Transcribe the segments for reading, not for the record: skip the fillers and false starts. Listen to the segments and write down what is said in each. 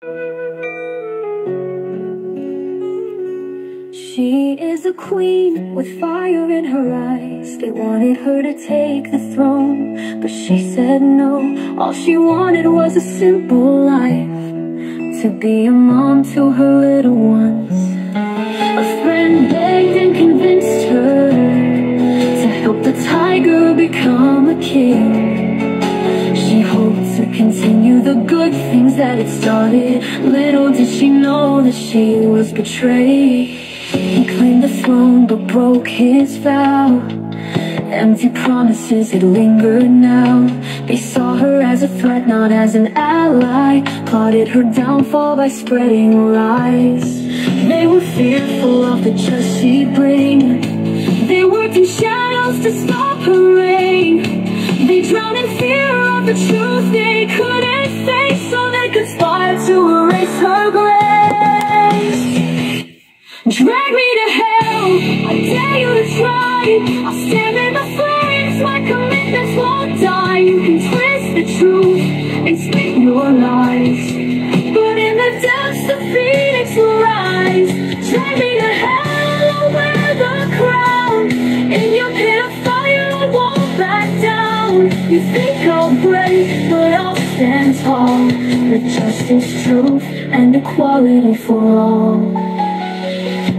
She is a queen with fire in her eyes. They wanted her to take the throne, but she said no. All she wanted was a simple life, to be a mom to her little ones. A friend begged and convinced her to help the tiger become a king. She hoped to continue the good things that it started. Little did she know that she was betrayed. He claimed the throne but broke his vow. Empty promises had lingered now. They saw her as a threat, not as an ally. Plotted her downfall by spreading lies. They were fearful of the just she'd bring. They worked in shadows to stop her reign. They drowned in fear of the truth they couldn't face, so they conspired to erase her grace. Drag me to hell, I dare you to try. I'll stand in the flames, my commitments won't die. You can twist the truth and spit your lies, but in the depths the phoenix will rise. Drag me to hell, I'll wear the crown. In your pit of fire I won't back down. You think I'll break, but I'll stand tall. With justice, truth, and equality for all.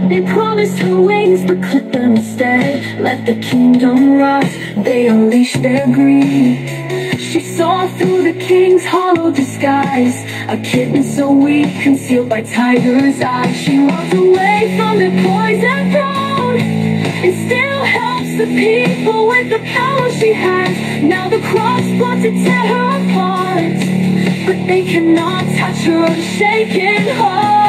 They promised her wings but clipped them instead. Let the kingdom rise, they unleashed their greed. She saw through the king's hollow disguise, a kitten so weak, concealed by tiger's eyes. She walked away from the poison throne. It still helps the people with the power she has. Now the cross brought to tear her apart, but they cannot touch her unshaken heart.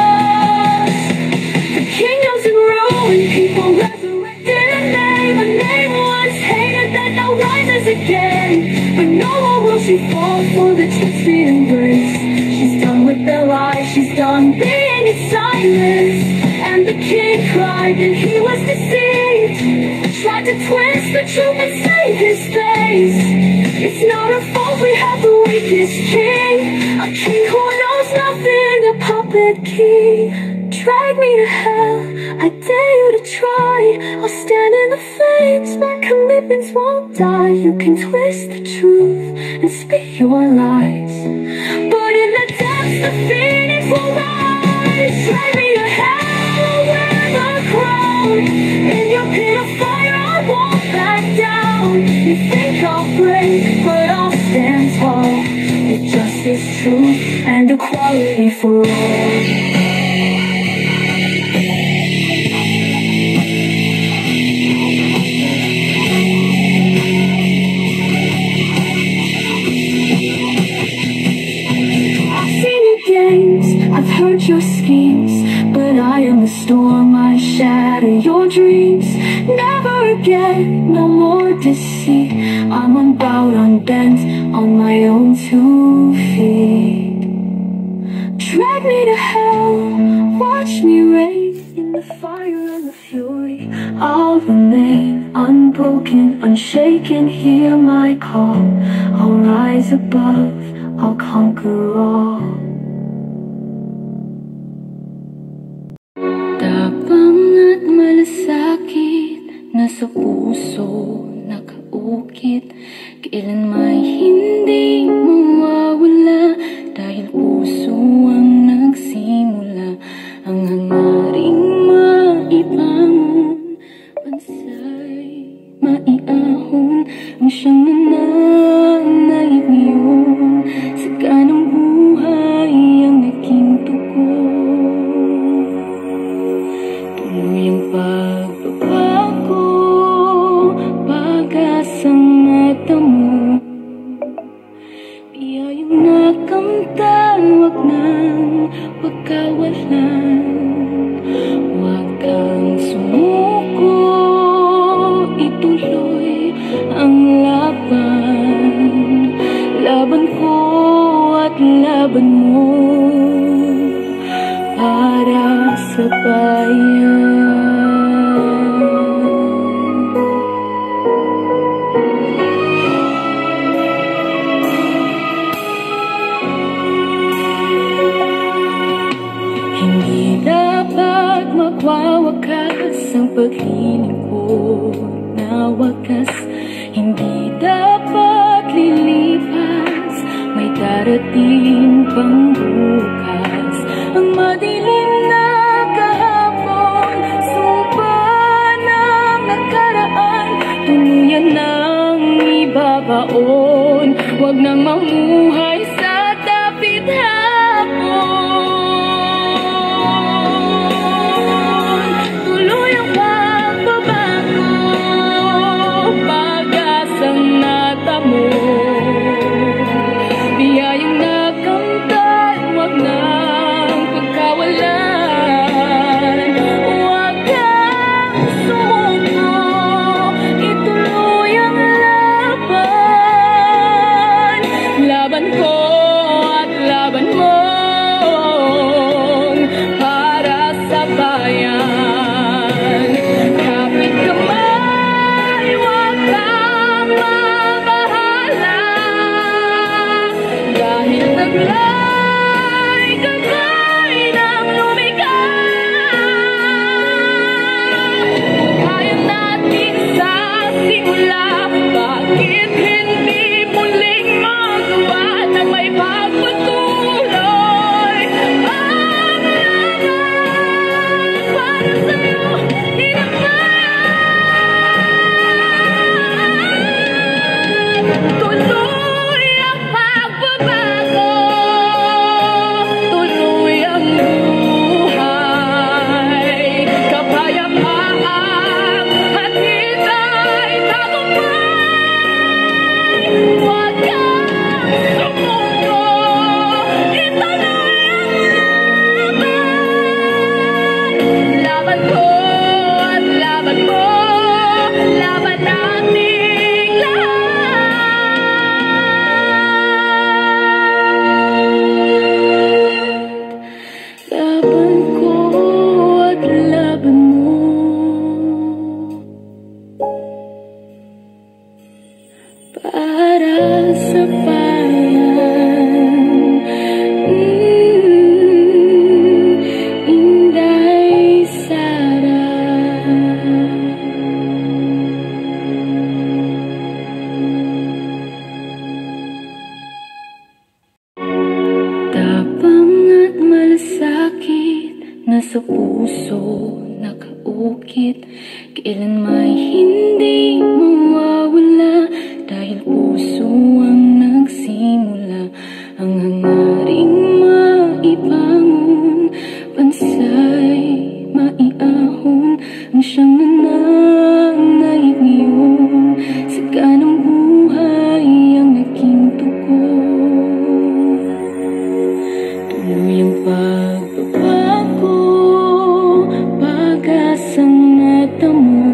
The kingdoms in ruin, people resurrected a name. A name once hated that now rises again. But no more will she fall for the truth we embrace. She's done with their lies, she's done being in silence. And the king cried and he was deceived, tried to twist the truth and save his face. It's not her fault we have the weakest king, a king who knows nothing, a puppet king. Drag me to hell, I dare you to try. I'll stand in the flames, my commitments won't die. You can twist the truth and speak your lies, but in the depths the phoenix will rise. Drag me to hell, I'll wear the crown. In your pit of fire I won't back down. You think I'll break, but I'll stand tall. With justice, truth, and equality for all. I've heard your schemes, but I am the storm, I shatter your dreams. Never again, no more deceit. I'm unbowed, unbent, on my own 2 feet. Drag me to hell, watch me reign in the fire and the fury. I'll remain unbroken, unshaken, hear my call. I'll rise above, I'll conquer all. Tapangat malasakit, nasa puso nakaukit. Kailan may hindi mawawala, dahil puso ang nagsimula. Ang hangaring maibangon, bansa'y maiahon. Ang siyang nananayit ngayon, saganang buhay ang naging tugon. Tuluyang pagbabago, pag-asang natamo. magwawakas ang paglilingkod na wakas hindi dapat lilipas. May darating pang bukas. Ang madilim na kahapon, sumpa ng nakaraan, tuluyan ng ibabaon. Huwag nang mamuhay sa dapit hapon. Tuluyang pagbabago, pag-asang natamo. Biyayang nakamtan, huwag nang pagkawalan. Huwag kang sumuko, ituloy ang laban. Laban ko at laban mo para sa bayan. Kapit kamay, huwag kang mabahala. Dahil taglay kamay ng lumikha. Kaya natin sa simula, bakit hindi muling magawa na may pagpatuloy ang laban para sa'yo, di naman. Tuloy ang pagbabago, tuloy ang buhay, kapayapaan at ika'y tagumpay. Huwag kang sumuko, ituloy ang laban. Laban ko at laban mo, laban nating lahat. Laban ko at laban mo para sa bayan. Inday Sara. Tapang at malasakit, nasa puso nakaukit, kailan may hindi mawawala. Dahil puso ang nagsimula, ang hangaring maibangon, bansa'y maiahon, ang siyang nananayik ngayon. Saganang buhay ang naging tugon. Tuloy ang pagbabago, pag-asang natamo.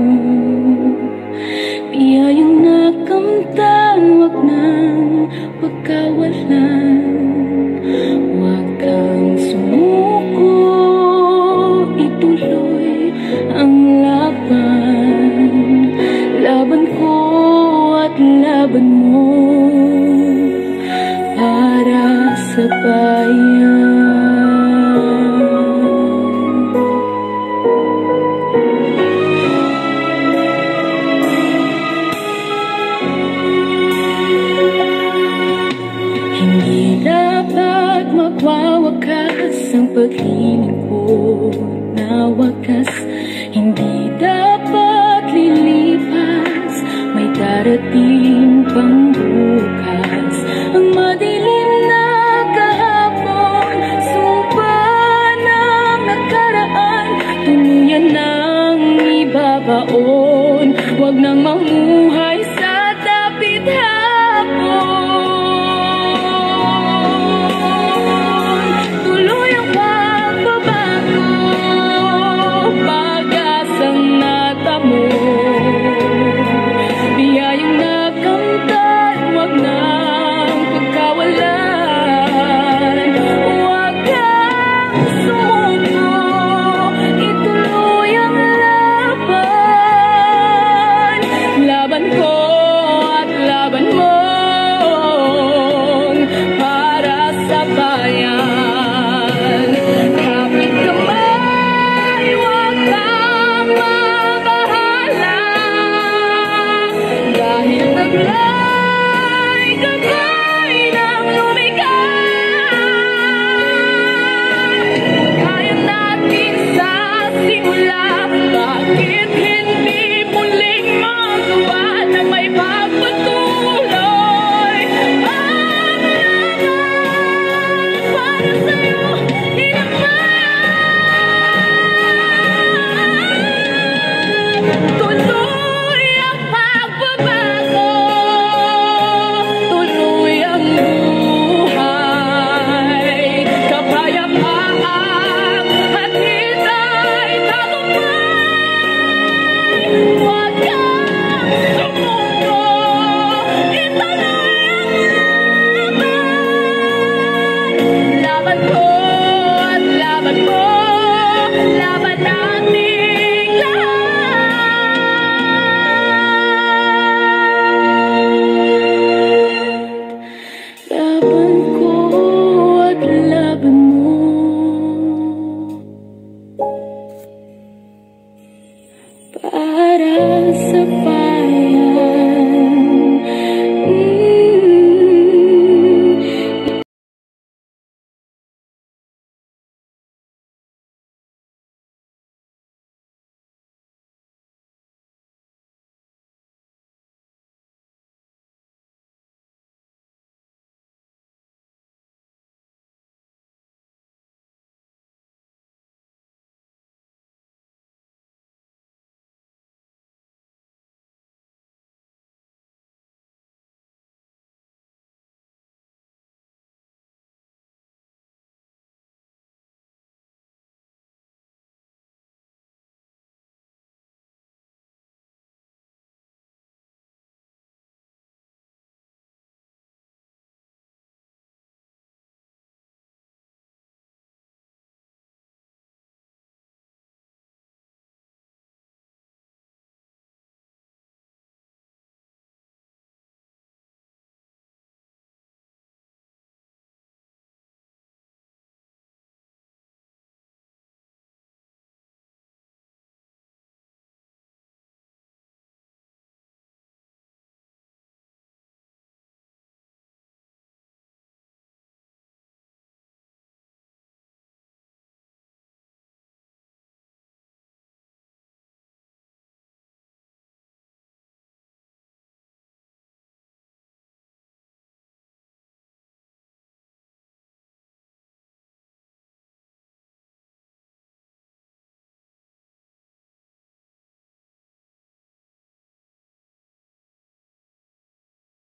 Biyayang nakamtan, huwag nang pagkawalan. Huwag kang sumuko, ituloy ang laban. Laban ko at laban mo para sa bayan. Hindi dapat magwawakas ang paglilingkod na wakas. Hindi dapat lilipas, may darating